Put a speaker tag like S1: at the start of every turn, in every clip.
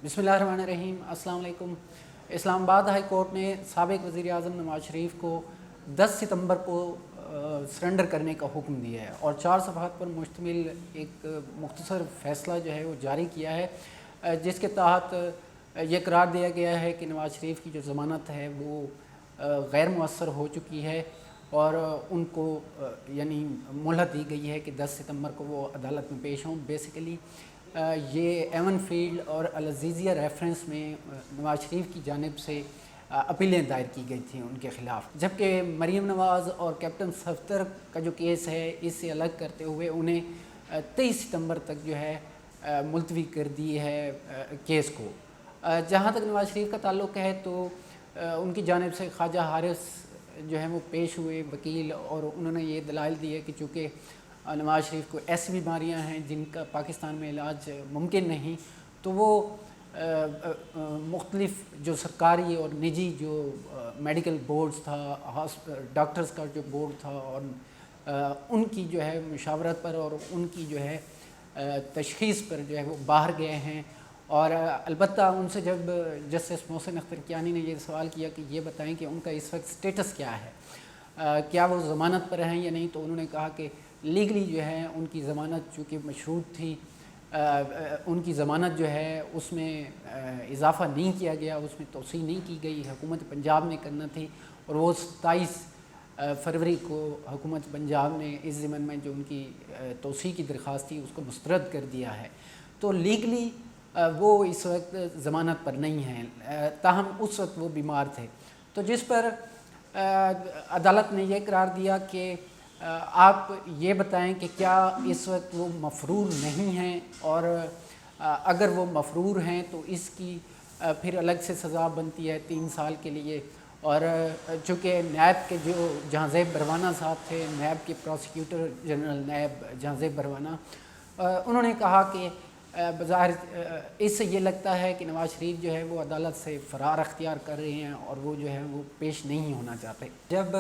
S1: बिस्मिल्लाहिर्रहमानिर्रहीम। अस्सलाम वालेकुम। इस्लामाबाद हाई कोर्ट ने साबिक वज़ीर आज़म नवाज शरीफ को 10 सितंबर को सरेंडर करने का हुक्म दिया है और 4 सफ़हात पर मुश्तमिल एक मुख्तसर फ़ैसला जो है वो जारी किया है, जिसके तहत ये करार दिया गया है कि नवाज शरीफ की जो ज़मानत है वो गैर मुअस्सर हो चुकी है और उनको यानी मोहलत दी गई है कि 10 सितंबर को वो अदालत में पेश हों। बेसिकली ये एवन फील्ड और अल अज़ीज़िया रेफरेंस में नवाज शरीफ की जानिब से अपीलें दायर की गई थी उनके ख़िलाफ़, जबकि मरीम नवाज़ और कैप्टन सफदर का जो केस है इससे अलग करते हुए उन्हें 23 सितंबर तक जो है मुलतवी कर दी है केस को। जहाँ तक नवाज शरीफ का ताल्लुक़ है तो उनकी जानिब से ख्वाजा हारिस जो है वो पेश हुए वकील और उन्होंने ये दलाइल दिए कि चूँकि नवाज शरीफ को ऐसी बीमारियां हैं जिनका पाकिस्तान में इलाज मुमकिन नहीं, तो वो मुख्तलिफ़ जो सरकारी और निजी जो मेडिकल बोर्ड्स था, डॉक्टर्स का जो बोर्ड था और उनकी जो है मुशावरत पर और उनकी जो है तशख़ीस पर जो है वो बाहर गए हैं। और अलबत्ता उनसे जब जस्टिस मोहसिन अख्तर कियानी ने ये सवाल किया कि ये बताएं कि उनका इस वक्त स्टेटस क्या है, क्या वो ज़मानत पर हैं या नहीं, तो उन्होंने कहा कि लीगली जो है उनकी ज़मानत चूँकि मशरूत थी, उनकी ज़मानत जो है उसमें इजाफ़ा नहीं किया गया, उसमें तोसी नहीं की गई, हुकूमत पंजाब ने करना थी और वो 27 फरवरी को हुकूमत पंजाब ने इस ज़िम्मन में जो उनकी तोसी की दरख्वास्त थी उसको मुस्तरद कर दिया है। तो लीगली वो इस वक्त ज़मानत पर नहीं हैं, ताहम उस वक्त वो बीमार थे। तो जिस पर अदालत ने यह करार दिया कि आप ये बताएं कि क्या इस वक्त वो मफरूर नहीं हैं, और अगर वो मफरूर हैं तो इसकी फिर अलग से सज़ा बनती है 3 साल के लिए। और चूँकि नैब के जो जहांज़ेब बरवाना साहब थे, नैब के प्रोसिक्यूटर जनरल नैब जहांज़ेब बरवाना, उन्होंने कहा कि बज़ाहिर इससे ये लगता है कि नवाज शरीफ जो है वो अदालत से फ़रार अख्तियार कर रहे हैं और वो जो है वो पेश नहीं होना चाहते। जब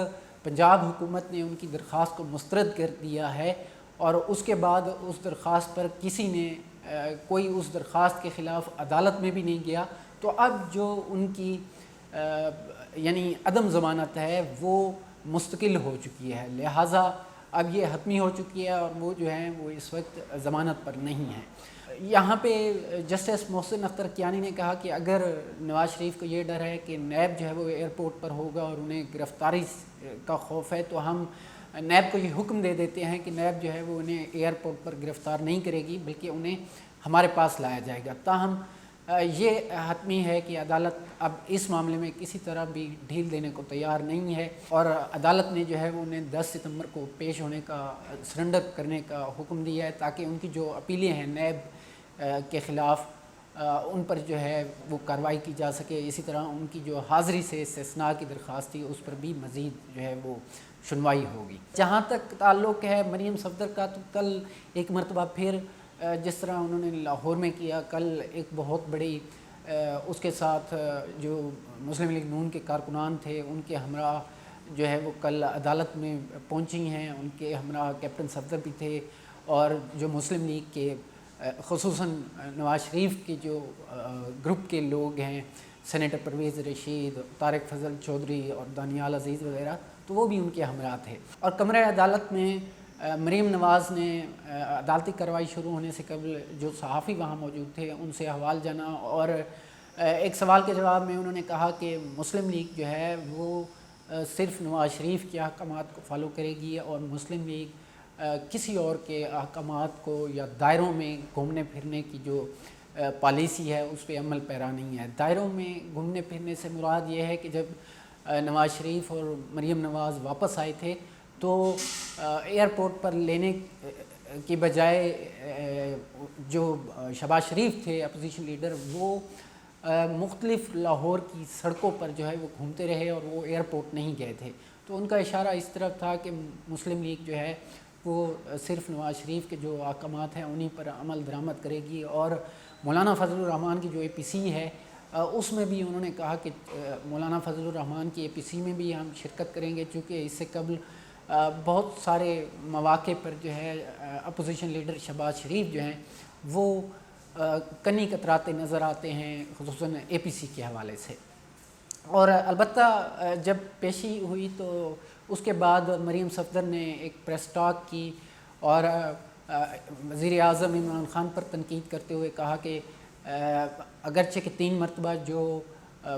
S1: पंजाब हुकूमत ने उनकी दरख्वास्त को मुस्तरद कर दिया है और उसके बाद उस दरख्वास्त पर किसी ने कोई उस दरख्वास्त के ख़िलाफ़ अदालत में भी नहीं गया, तो अब जो उनकी यानी अदम ज़मानत है वो मुस्तकिल हो चुकी है, लिहाजा अब ये हतमी हो चुकी है और वो जो है वो इस वक्त ज़मानत पर नहीं है। यहाँ पे जस्टिस मोहसिन अख्तर कियानी ने कहा कि अगर नवाज शरीफ को ये डर है कि नैब जो है वो एयरपोर्ट पर होगा और उन्हें गिरफ़्तारी का खौफ है, तो हम नैब को ये हुक्म दे देते हैं कि नैब जो है वो उन्हें एयरपोर्ट पर गिरफ़्तार नहीं करेगी बल्कि उन्हें हमारे पास लाया जाएगा। ताहम ये हतमी है कि अदालत अब इस मामले में किसी तरह भी ढील देने को तैयार नहीं है और अदालत ने जो है वो उन्हें 10 सितंबर को पेश होने का, सरेंडर करने का हुक्म दिया है ताकि उनकी जो अपीलें हैं नैब के ख़िलाफ़ उन पर जो है वो कार्रवाई की जा सके। इसी तरह उनकी जो हाज़िरी से इस्तिस्ना की दरख्वास्त थी उस पर भी मज़ीद जो है वो सुनवाई होगी। जहाँ तक ताल्लुक़ है मरीम सफदर का, तो कल एक मरतबा फिर जिस तरह उन्होंने लाहौर में किया, कल एक बहुत बड़ी उसके साथ जो मुस्लिम लीग नून के कारकुनान थे उनके हमरा जो है वो कल अदालत में पहुंची हैं। उनके हमरा कैप्टन सफदर भी थे और जो मुस्लिम लीग के ख़ुसूसन नवाज शरीफ के जो ग्रुप के लोग हैं, सेनेटर परवेज़ रशीद, तारिक फजल चौधरी और दानियाल अज़ीज़ वगैरह, तो वो भी उनके हमरा थे। और कमरे अदालत में मरीम नवाज़ ने अदालती कार्रवाई शुरू होने से कबल जो सहाफ़ी वहाँ मौजूद थे उनसे हवाल जाना और एक सवाल के जवाब में उन्होंने कहा कि मुस्लिम लीग जो है वो सिर्फ़ नवाज शरीफ के अहकामात को फॉलो करेगी और मुस्लिम लीग किसी और के अहकामात को या दायरों में घूमने फिरने की जो पॉलिसी है उस पर अमल पैरा नहीं है। दायरों में घूमने फिरने से मुराद ये है कि जब नवाज शरीफ और मरीम नवाज़ वापस आए थे तो एयरपोर्ट पर लेने की बजाय जो शहबाज शरीफ थे अपोजिशन लीडर, वो मुख्तलिफ़ लाहौर की सड़कों पर जो है वो घूमते रहे और वो एयरपोर्ट नहीं गए थे। तो उनका इशारा इस तरफ था कि मुस्लिम लीग जो है वो सिर्फ़ नवाज शरीफ के जो अहकामात हैं उन्हीं पर अमल दरामद करेगी। और मौलाना फजलुर रहमान की जो APC है उसमें भी उन्होंने कहा कि मौलाना फजलुर रहमान की APC में भी हम शिरकत करेंगे, चूँकि इससे कबल बहुत सारे मौक़े पर जो है अपोजिशन लीडर शहबाज शरीफ जो हैं वो کنی کتراتے نظر آتے ہیں، خصوصاً اے پی سی کے حوالے سے۔ اور البتہ جب پیشی ہوئی تو اس کے بعد مریم صفدر نے ایک پریس ٹاک کی اور وزیر اعظم عمران خان پر تنقید کرتے ہوئے کہا کہ اگرچہ کہ 3 مرتبہ جو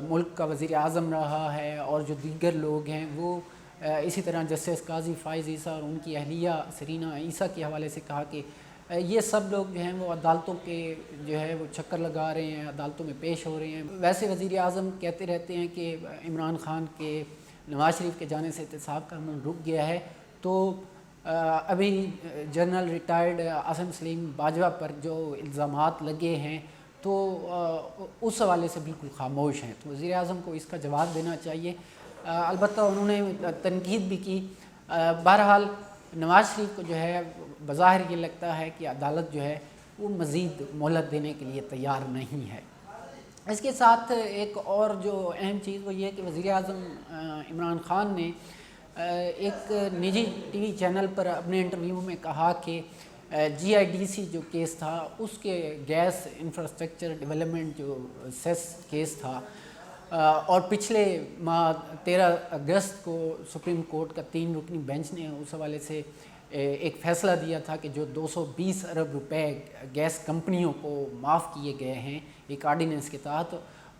S1: ملک کا وزیر اعظم رہا ہے اور جو دیگر لوگ ہیں وہ اسی طرح جسٹس قاضی فائز عیسیٰ اور ان کی اہلیہ سرینا عیسیٰ کے حوالے سے کہا کہ یہ سب لوگ جو ہیں وہ عدالتوں کے جو ہے وہ چکر لگا رہے ہیں، عدالتوں میں پیش ہو رہے ہیں۔ ویسے وزیر اعظم کہتے رہتے ہیں کہ عمران خان کے نواز شریف کے جانے سے احتساب کا عمل رک گیا ہے، تو ابھی جنرل ریٹائرڈ عاصم سلیم باجوہ پر جو الزامات لگے ہیں تو اس حوالے سے بالکل خاموش ہیں، تو وزیر اعظم کو اس کا جواب دینا چاہیے۔ البتہ انہوں نے تنقید بھی کی۔ بہرحال نواز شریف کو جو ہے بظاہر یہ لگتا ہے کہ عدالت جو ہے وہ مزید مہلت دینے کے لیے تیار نہیں ہے۔ اس کے ساتھ ایک اور جو اہم چیز وہ یہ ہے کہ وزیر اعظم عمران خان نے ایک نجی ٹی وی چینل پر اپنے انٹرویو میں کہا کہ جی آئی ڈی سی جو کیس تھا اس کے گیس انفراسٹرکچر ڈیولپمنٹ جو سیس کیس تھا اور پچھلے ماہ 13 اگست کو سپریم کورٹ کا 3 رکنی بینچ نے اس حوالے سے ایک فیصلہ دیا تھا کہ جو 220 ارب روپے گیس کمپنیوں کو معاف کیے گئے ہیں ایک آرڈیننس کے تحت،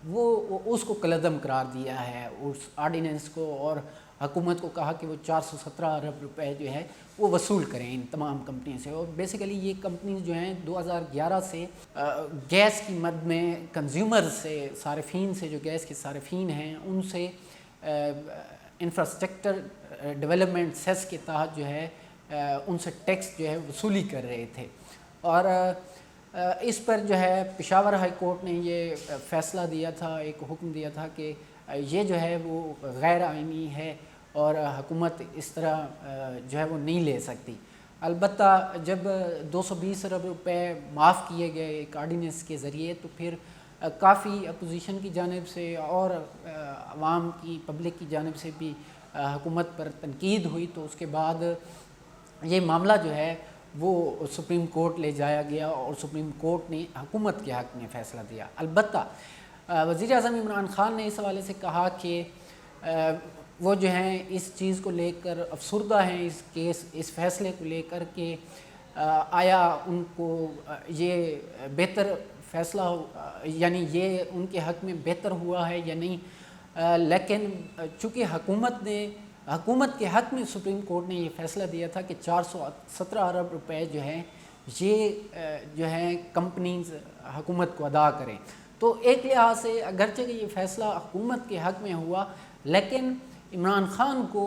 S1: وہ اس کو کالعدم قرار دیا ہے اس آرڈیننس کو، اور حکومت کو کہا کہ وہ 417 ارب روپے جو ہے وہ وصول کریں ان تمام کمپنیوں سے۔ اور بیسیکلی یہ کمپنیز جو ہیں 2011 سے گیس کی مد میں کنزیومر سے، صارفین سے، جو گیس کے صارفین ہیں ان سے انفراسٹرکچر ڈیولپمنٹ سیس کے تحت جو ہے ان سے ٹیکس جو ہے وصولی کر رہے تھے، اور اس پر جو ہے پشاور ہائی کورٹ نے یہ فیصلہ دیا تھا، ایک حکم دیا تھا کہ یہ جو ہے وہ غیر آئینی ہے اور حکومت اس طرح جو ہے وہ نہیں لے سکتی۔ البتہ جب 220 ارب روپے معاف کیے گئے ایک آرڈیننس کے ذریعے تو پھر کافی اپوزیشن کی جانب سے اور عوام کی پبلک کی جانب سے بھی حکومت پر تنقید ہوئی، تو اس کے بعد یہ معاملہ جو ہے وہ سپریم کورٹ لے جایا گیا اور سپریم کورٹ نے حکومت کے حق میں فیصلہ دیا۔ البتہ وزیر اعظم عمران خان نے اس حوالے سے کہا کہ وہ جو ہیں اس چیز کو لے کر افسردہ ہیں، اس فیصلے کو لے کر کہ آیا ان کو یہ بہتر فیصلہ یعنی یہ ان کے حق میں بہتر ہوا ہے یا نہیں، لیکن چونکہ حکومت کے حق میں سپریم کورٹ نے یہ فیصلہ دیا تھا کہ 417 ارب روپے جو ہیں یہ جو ہیں کمپنیز حکومت کو ادا کریں، تو ایک لحاظ سے اگرچہ کہ یہ فیصلہ حکومت کے حق میں ہوا، لیکن عمران خان کو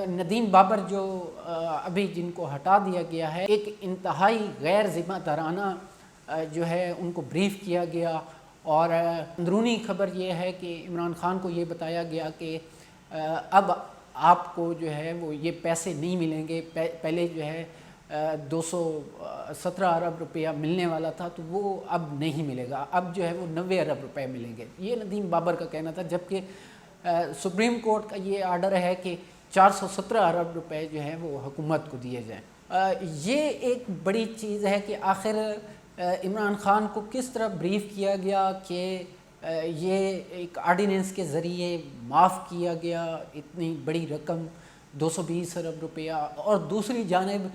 S1: ندیم بابر جو ابھی جن کو ہٹا دیا گیا ہے، ایک انتہائی غیر ذمہ دارانہ جو ہے ان کو بریف کیا گیا، اور اندرونی خبر یہ ہے کہ عمران خان کو یہ بتایا گیا کہ اب آپ کو جو ہے وہ یہ پیسے نہیں ملیں گے، پہلے جو ہے 217 ارب روپیہ ملنے والا تھا تو وہ اب نہیں ملے گا، اب جو ہے وہ 90 ارب روپے ملیں گے، یہ ندیم بابر کا کہنا تھا، جبکہ سپریم کورٹ کا یہ آرڈر ہے کہ 417 ارب روپے جو ہے وہ حکومت کو دیے جائیں۔ یہ ایک بڑی چیز ہے کہ آخر عمران خان کو کس طرح بریف کیا گیا کہ یہ ایک آرڈیننس کے ذریعے معاف کیا گیا اتنی بڑی رقم 220 ارب روپیہ، اور دوسری جانب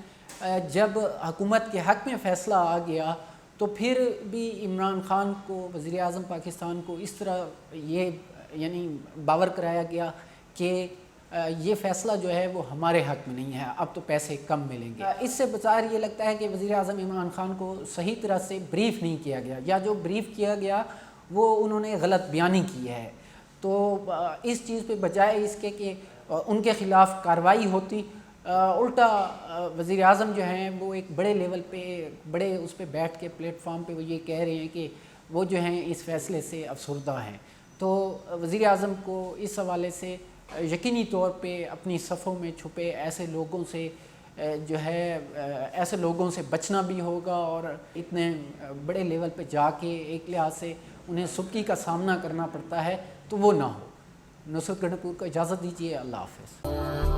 S1: جب حکومت کے حق میں فیصلہ آ گیا تو پھر بھی عمران خان کو، وزیر اعظم پاکستان کو، اس طرح یہ یعنی باور کرایا گیا کہ یہ فیصلہ جو ہے وہ ہمارے حق میں نہیں ہے، اب تو پیسے کم ملیں گے۔ اس سے بظاہر یہ لگتا ہے کہ وزیر اعظم عمران خان کو صحیح طرح سے بریف نہیں کیا گیا، یا جو بریف کیا گیا وہ انہوں نے غلط بیانی کی ہے، تو اس چیز پہ بجائے اس کے کہ ان کے خلاف کارروائی ہوتی، الٹا وزیر اعظم جو ہیں وہ ایک بڑے لیول پہ، بڑے اس پہ بیٹھ کے پلیٹ فارم پہ وہ یہ کہہ رہے ہیں کہ وہ جو ہیں اس فیصلے سے افسردہ ہیں، تو وزیر اعظم کو اس حوالے سے یقینی طور پہ اپنی صفوں میں چھپے ایسے لوگوں سے جو ہے ایسے لوگوں سے بچنا بھی ہوگا، اور اتنے بڑے لیول پہ جا کے ایک لحاظ سے انہیں سبکی کا سامنا کرنا پڑتا ہے تو وہ نہ ہو۔ نصرت گنڈپور کو اجازت دیجیے، اللہ حافظ۔